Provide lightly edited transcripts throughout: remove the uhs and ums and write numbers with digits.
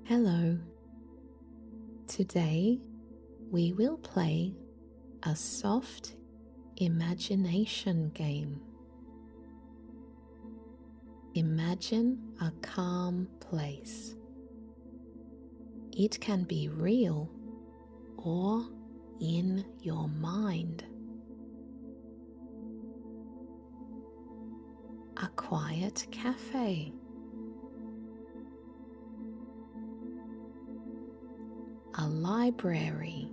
Hello. Today we will play a soft imagination game. Imagine a calm place. It can be real or in your mind. A quiet cafe. A library.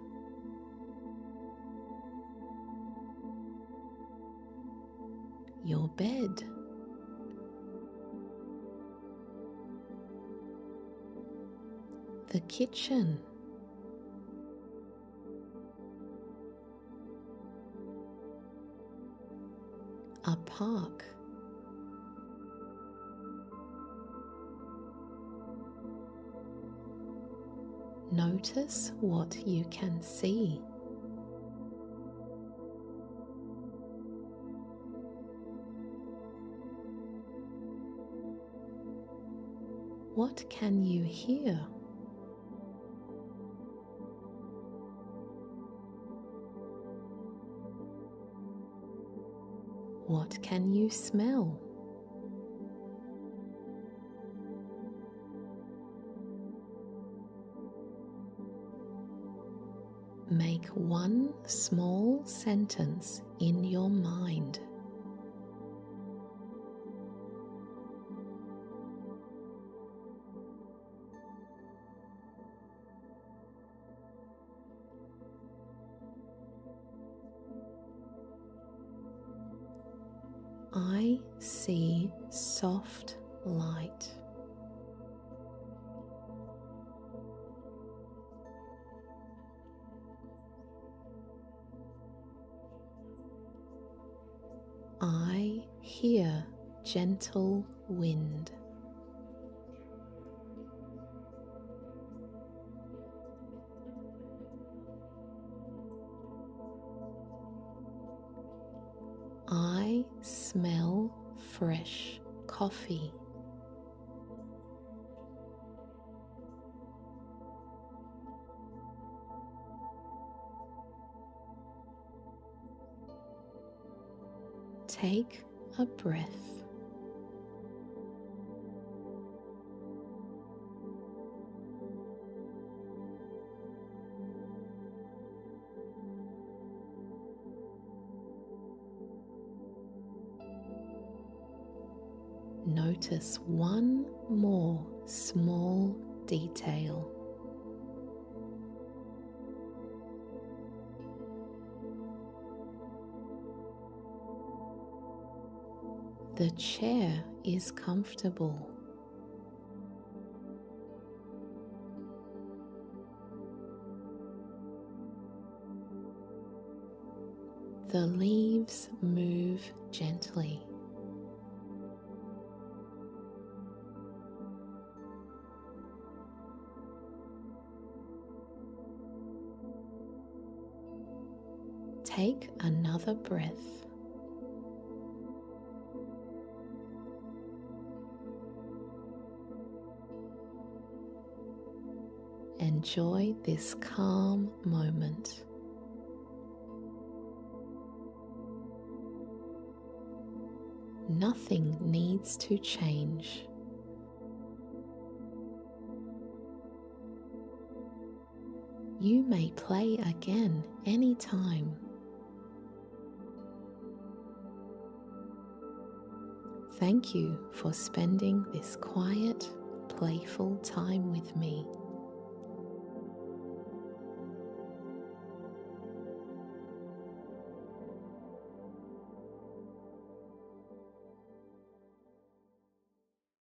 Your bed. The kitchen. A park. Notice what you can see. What can you hear? What can you smell? Make one small sentence in your mind. I see soft light. I hear gentle wind. I smell fresh coffee. Take a breath. Notice one more small detail. The chair is comfortable. The leaves move gently. Take another breath. Enjoy this calm moment. Nothing needs to change. You may play again anytime. Thank you for spending this quiet, playful time with me.